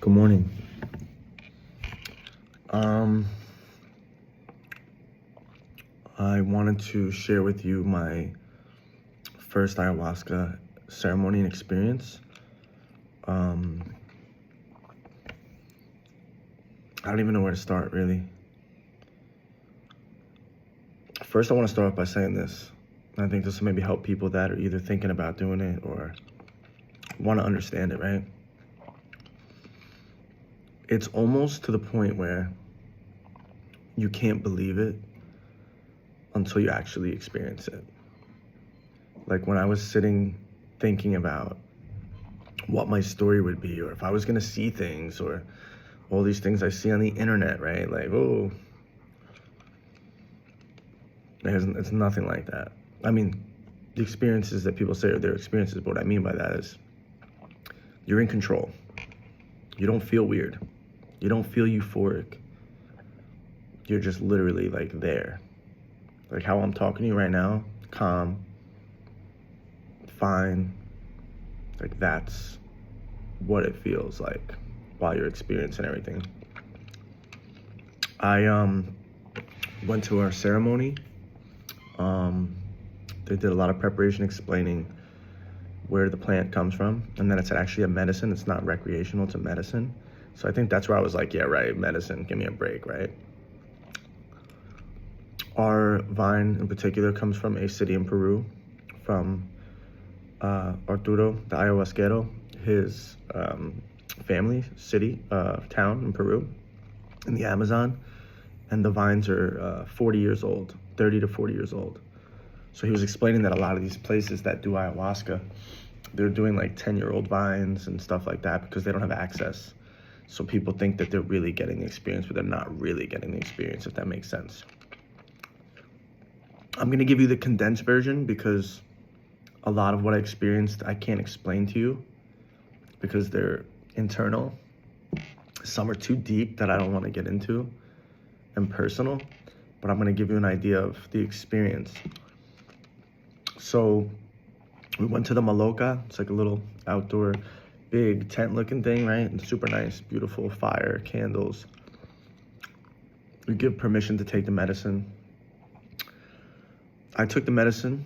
Good morning. Um, I wanted to share with you my first ayahuasca ceremony and experience. I don't even know where to start, really. First, I want to start off by saying this. I think this will maybe help people that are either thinking about doing it or want to understand it, right? It's almost to the point where you can't believe it until you actually experience it. Like when I was sitting thinking about what my story would be, or if I was gonna see things, or all these things I see on the internet, right? Like, oh, it's nothing like that. I mean, the experiences that people say are their experiences, but what I mean by that is you're in control. You don't feel weird. You don't feel euphoric. You're just literally like there. Like how I'm talking to you right now, calm, fine. Like that's what it feels like while you're experiencing everything. I went to our ceremony. They did a lot of preparation explaining where the plant comes from, and then it's actually a medicine. It's not recreational, it's a medicine. So I think that's where I was like, yeah, right, medicine, give me a break, right? Our vine in particular comes from a city in Peru, from Arturo, the ayahuasquero, his family, city, town in Peru, in the Amazon. And the vines are 40 years old, 30 to 40 years old. So he was explaining that a lot of these places that do ayahuasca, they're doing like 10-year-old vines and stuff like that because they don't have access. So people think that they're really getting the experience, but they're not really getting the experience, if that makes sense. I'm gonna give you the condensed version because a lot of what I experienced, I can't explain to you because they're internal. Some are too deep that I don't wanna get into and personal, but I'm gonna give you an idea of the experience. So we went to the Maloca. It's like a little outdoor, big tent looking thing, right? And super nice, beautiful fire, candles. We give permission to take the medicine. I took the medicine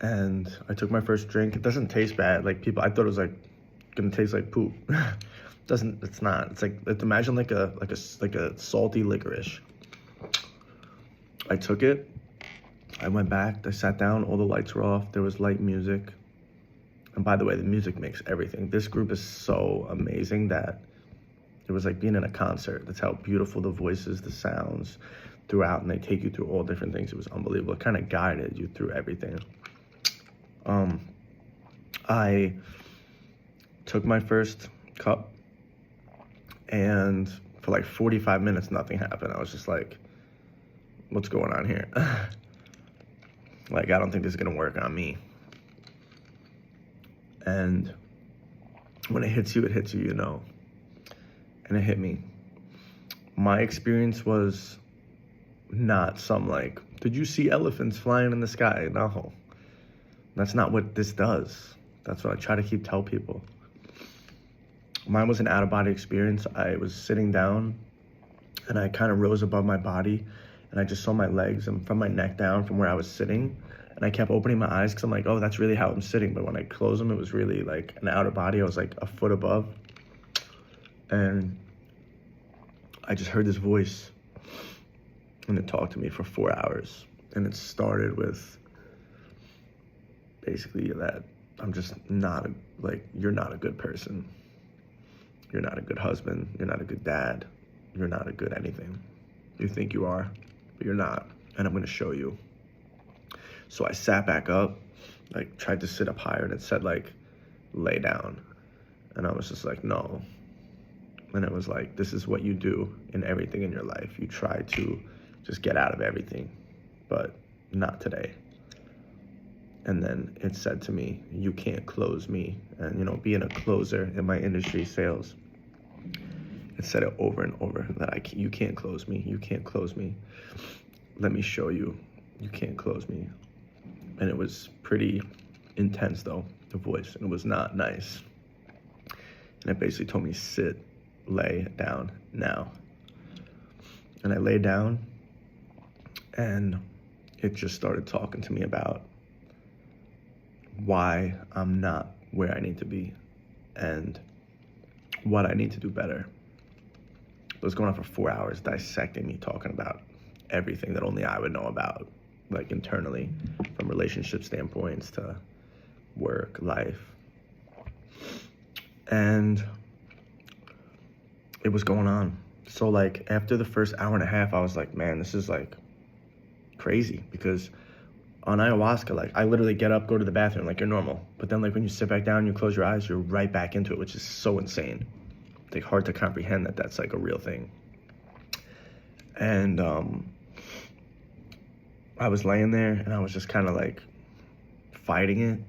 and I took my first drink. It doesn't taste bad. Like I thought it was like gonna taste like poop. It's not. It's like, imagine like a salty licorice. I took it. I went back. I sat down. All the lights were off. There was light music. And by the way, the music makes everything. This group is so amazing that it was like being in a concert. That's how beautiful the voices, the sounds throughout, and they take you through all different things. It was unbelievable. It kind of guided you through everything. I took my first cup, and for like 45 minutes, nothing happened. I was just like, what's going on here? Like, I don't think this is gonna work on me. And when it hits you, you know. And it hit me. My experience was not some like, did you see elephants flying in the sky? No, that's not what this does. That's what I try to tell people. Mine was an out-of-body experience. I was sitting down and I kind of rose above my body and I just saw my legs and from my neck down from where I was sitting, and I kept opening my eyes because I'm like, oh, that's really how I'm sitting. But when I closed them, it was really like an outer body. I was like a foot above. And I just heard this voice and it talked to me for 4 hours. And it started with basically that I'm just not you're not a good person. You're not a good husband. You're not a good dad. You're not a good anything. You think you are, but you're not. And I'm gonna show you. So I sat back up, like tried to sit up higher, and it said like, lay down. And I was just like, no. And it was like, this is what you do in everything in your life. You try to just get out of everything, but not today. And then it said to me, you can't close me. And you know, being a closer in my industry, sales, it said it over and over that you can't close me. You can't close me. Let me show you. You can't close me. And it was pretty intense though, the voice, and it was not nice. And it basically told me sit lay down now. And I lay down, and it just started talking to me about why I'm not where I need to be and what I need to do better. It was going on for 4 hours, dissecting me, talking about everything that only I would know about, like internally, from relationship standpoints to work, life. And it was going on. So like after the first hour and a half, I was like, man, this is like crazy, because on ayahuasca, like I literally get up, go to the bathroom like you're normal. But then like when you sit back down, you close your eyes, you're right back into it, which is so insane. It's like hard to comprehend that that's like a real thing. And I was laying there and I was just kind of like fighting it.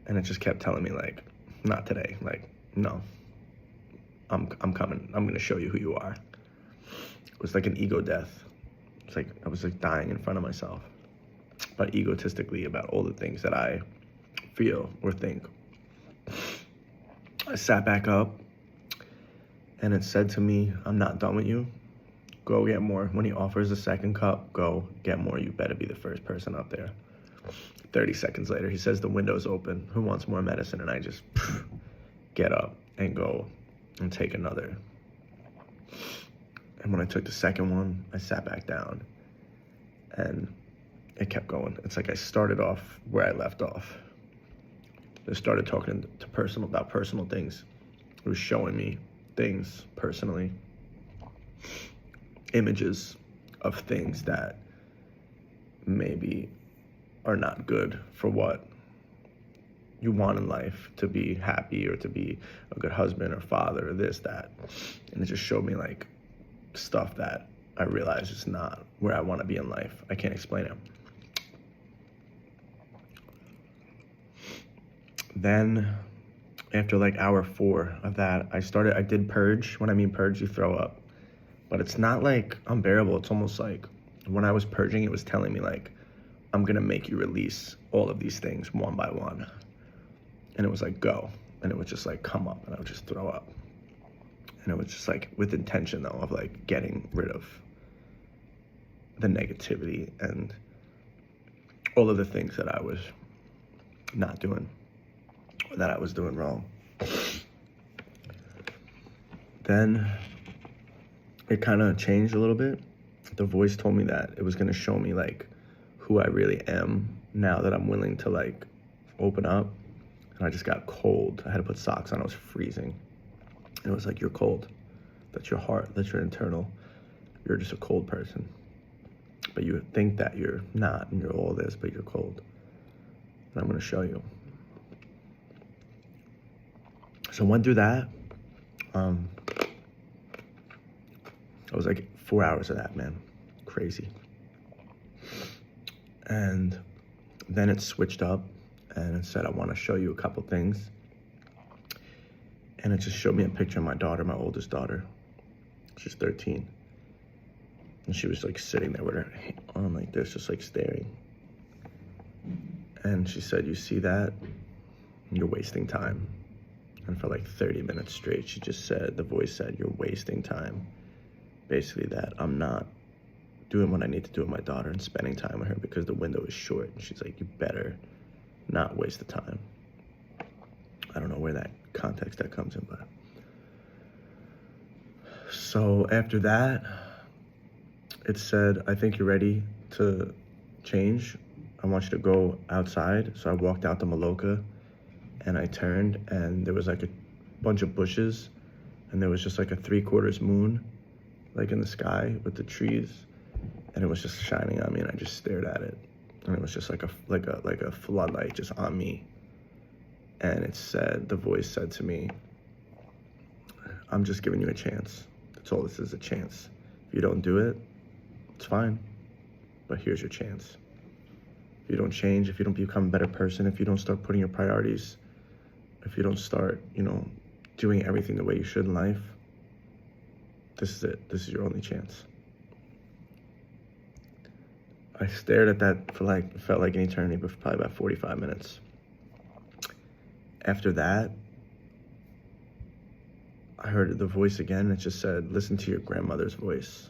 And it just kept telling me like, not today. Like, no, I'm coming. I'm going to show you who you are. It was like an ego death. It's like I was like dying in front of myself, but egotistically about all the things that I feel or think. I sat back up and it said to me, I'm not done with you. Go get more. When he offers a second cup, go get more. You better be the first person up there. 30 seconds later, he says the window's open. Who wants more medicine? And I just get up and go and take another. And when I took the second one, I sat back down and it kept going. It's like I started off where I left off. I started talking about personal things. It was showing me things personally, images of things that maybe are not good for what you want in life, to be happy or to be a good husband or father or this, that. And it just showed me like stuff that I realized is not where I want to be in life. I can't explain it. Then after like hour 4 of that, I did purge. When I mean purge, you throw up. But it's not like unbearable. It's almost like when I was purging, it was telling me like, I'm going to make you release all of these things one by one. And it was like, go. And it would just like come up and I would just throw up. And it was just like with intention though of like getting rid of the negativity and all of the things that I was not doing, or that I was doing wrong. Then it kind of changed a little bit. The voice told me that it was going to show me like who I really am now that I'm willing to like open up. And I just got cold. I had to put socks on. I was freezing. And it was like, you're cold. That's your heart. That's your internal. You're just a cold person. But you think that you're not, and you're all this, but you're cold. And I'm going to show you. So I went through that. It was like 4 hours of that, man. Crazy. And then it switched up and it said, I want to show you a couple things. And it just showed me a picture of my daughter, my oldest daughter. She's 13. And she was like sitting there with her arm like this, just like staring. And she said, you see that? You're wasting time. And for like 30 minutes straight, she just said, the voice said, you're wasting time. Basically that I'm not doing what I need to do with my daughter and spending time with her because the window is short. And she's like, you better not waste the time. I don't know where that context that comes in, but. So after that, it said, I think you're ready to change. I want you to go outside. So I walked out to Maloka and I turned and there was like a bunch of bushes and there was just like a 3/4 moon, like in the sky with the trees. And it was just shining on me and I just stared at it. And it was just like a floodlight just on me. And it said, the voice said to me, I'm just giving you a chance. That's all this is, a chance. If you don't do it, it's fine. But here's your chance. If you don't change, if you don't become a better person, if you don't start putting your priorities, if you don't start, doing everything the way you should in life, this is it. This is your only chance. I stared at that for it felt like an eternity, but for probably about 45 minutes. After that, I heard the voice again. It just said, listen to your grandmother's voice.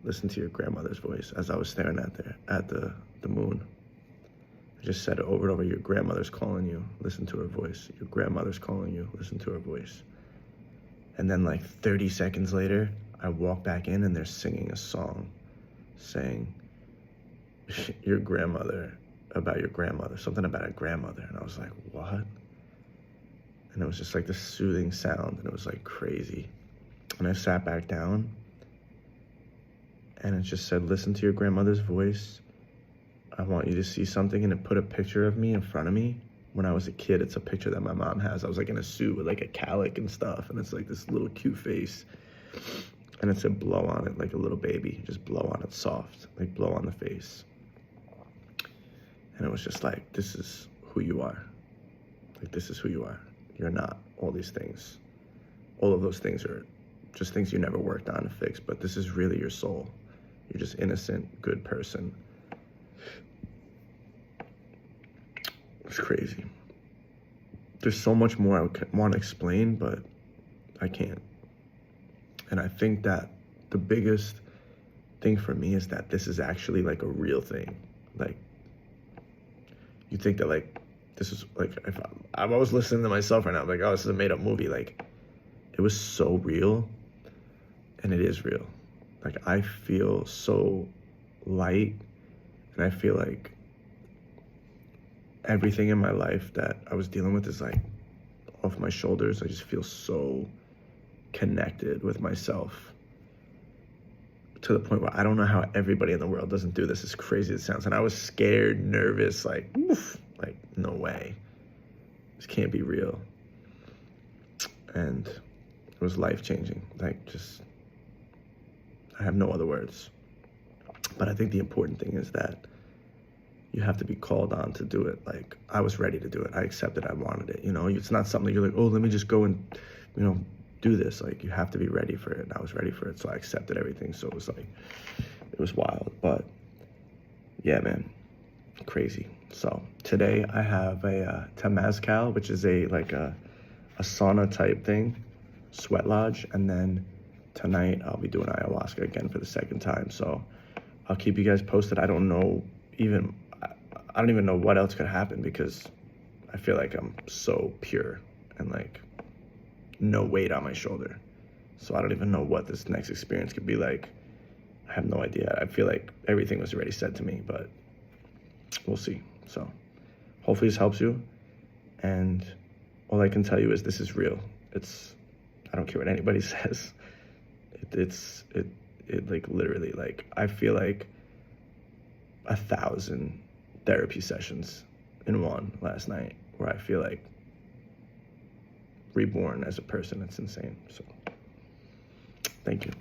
Listen to your grandmother's voice, as I was staring at the moon. It just said it over and over, your grandmother's calling you, listen to her voice. Your grandmother's calling you, listen to her voice. And then like 30 seconds later, I walk back in and they're singing a song saying, your grandmother, about your grandmother, something about a grandmother. And I was like, what? And it was just like this soothing sound, and it was like crazy. And I sat back down, and it just said, listen to your grandmother's voice. I want you to see something. And it put a picture of me in front of me. When I was a kid, it's a picture that my mom has. I was like in a suit with like a calic and stuff, and it's like this little cute face. And it said, blow on it like a little baby. Just blow on it soft, like blow on the face. And it was just like, this is who you are. Like, this is who you are. You're not all these things. All of those things are just things you never worked on to fix, but this is really your soul. You're just innocent, good person. It's crazy. There's so much more I want to explain, but I can't. And I think that the biggest thing for me is that this is actually like a real thing. Like, you think that like, this is like, if I was listening to myself right now, I'm like, oh, this is a made up movie. Like, it was so real, and it is real. Like, I feel so light, and I feel like everything in my life that I was dealing with is like off my shoulders. I just feel so connected with myself to the point where I don't know how everybody in the world doesn't do this, as crazy as it sounds. And I was scared, nervous, like, oof, like, no way. This can't be real. And it was life-changing. Like, just, I have no other words. But I think the important thing is that you have to be called on to do it. Like, I was ready to do it. I accepted I wanted it. You know, it's not something that you're like, oh, let me just go and, you know, do this. Like, you have to be ready for it. And I was ready for it, so I accepted everything. So it was like, it was wild. But yeah, man, crazy. So today I have a temazcal, which is a sauna type thing, sweat lodge. And then tonight I'll be doing ayahuasca again for the second time. So I'll keep you guys posted. I don't even know what else could happen, because I feel like I'm so pure and like no weight on my shoulder. So I don't even know what this next experience could be like. I have no idea. I feel like everything was already said to me, but we'll see. So hopefully this helps you. And all I can tell you is this is real. I don't care what anybody says. It like literally, like, I feel like 1,000 therapy sessions in one last night, where I feel like reborn as a person. It's insane. So thank you.